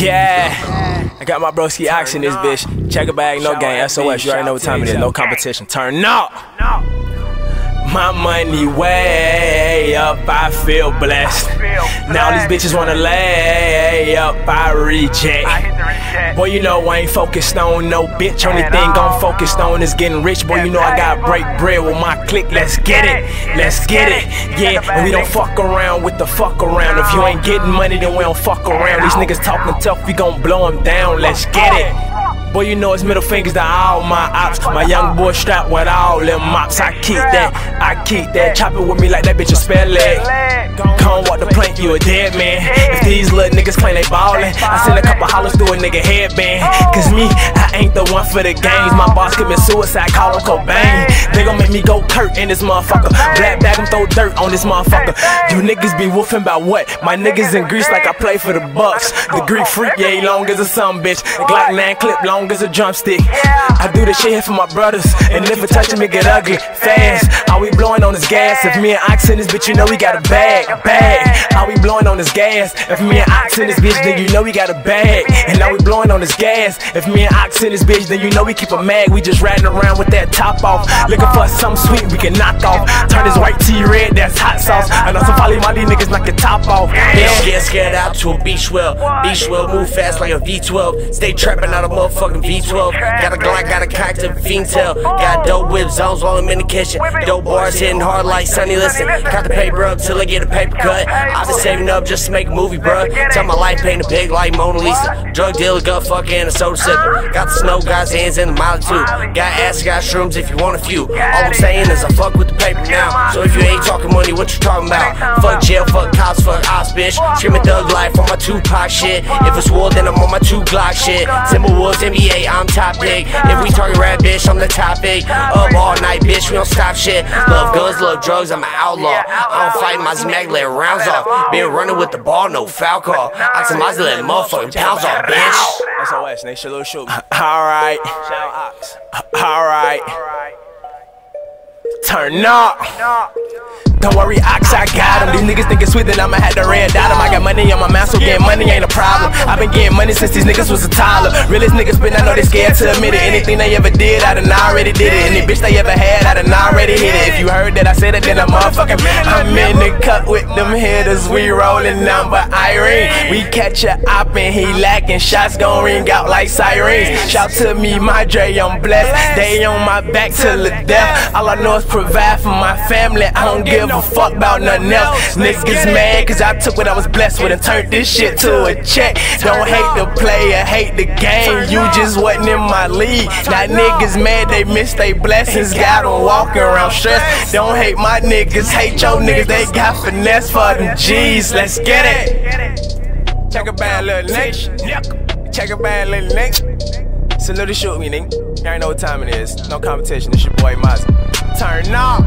Yeah, I got my broski ox in this bitch. Check a bag, no game, SOS, you already know what time it is, no competition. Turn up! My money way up, I feel blessed. Now these bitches wanna lay up, I reject. Boy, you know I ain't focused on no bitch. Only thing I'm focused on is getting rich. Boy, you know I got break bread with my clique. Let's get it, let's get it. Yeah, and we don't fuck around with the fuck around. If you ain't getting money, then we don't fuck around. These niggas talking tough, we gon' blow them down. Let's get it. Boy, you know it's middle fingers to all my ops. My young boy strapped with all them mops. I keep that. Chop it with me like that bitch a spare leg. Come walk the plank, you a dead man. If these little niggas claim they ballin', I send a couple hollers through a nigga headband. Cause me, I ain't the one for the games. My boss commit suicide, call him Cobain. They gon' make me go Kurt in this motherfucker. Black bag him, throw dirt on this motherfucker. You niggas be woofing about what? My niggas in Greece like I play for the Bucks. The Greek freak, yeah, he long as a son, bitch. The Glock 9 clip long as a drumstick. I do this shit here for my brothers, and if it touch him, it get ugly fast. Are we blowing on this gas? If me and Ox in this bitch, you know we got a bag. Are we blowing on this gas? If me and Ox in this bitch, then you know we got a bag. And now we blowing on this gas. If me and Ox in this bitch, then you know we keep a mag. We just riding around with that top off, looking for something sweet we can knock off. Turn this white tea red, that's hot sauce. I know some folly Molly niggas knock your top off. Yeah, scared out to a beach well. Beach well, move fast like a V12. Stay trapping out a motherfucking V12. Got a Glock, got a cock to fiend tail. Got dope whip zones while I'm in the kitchen. Dope bars hitting hard like Sunny Listen. Got the paper up till I get a paper cut. I've been saving up just to make a movie, bruh. Tell my life painted big like Mona Lisa. Drug dealer, gut fucker, and a soda sipper. Got the snow, got his hands in the mile too. Got acid, got shrooms if you want a few. All I'm saying is I fuck with the paper now. So if you ain't talking money, what you talking about? Fuck jail, fuck cops, fuck ops, bitch. Screaming thug life on my Tupac shit. If it's war, then I'm on my 2 Glock shit. Timberwolves, NBA, I'm top big. If we talking rap, bitch, I'm the topic. Up all night, bitch, we don't stop shit. Love guns, love drugs, I'm an outlaw. I don't fight Mazy Mac, let rounds off. Been running with the ball, no foul call. I said Mazy let motherfucking pounds off, bitch. SOS, next little shoot. Alright. Alright. Turn up. Don't worry, Ox, I got him. These niggas think it's sweet, then I'ma have to red dot him. I got money on my mouth, so getting money ain't a problem. I've been getting money since these niggas was a toddler. Realest niggas spin, I know they scared to admit it. Anything they ever did, I done already did it. Any bitch they ever had, I done already hit it. If you heard that I said it, then I'm motherfucking. I'm in the cut with them hitters, we rollin' number Irene. We catch a op and he lacking, shots gon' ring out like sirens. Shout to me, my Dre, I'm blessed. They on my back till the death. All I know is provide for my family. I don't give a fuck about nothing else. Niggas mad cause I took what I was blessed with and turned this shit to a check. Don't hate the player, hate the game. You just wasn't in my league. Now niggas mad they missed they blessings. Got them walking around stressed. Don't hate my niggas, hate your niggas. They got finesse for them G's. Let's get it. Check a bad little nigga. Check a bad little nigga. Salute to shoot me, nigga. You already know what time it is. No competition. It's your boy Mazy. Turn up.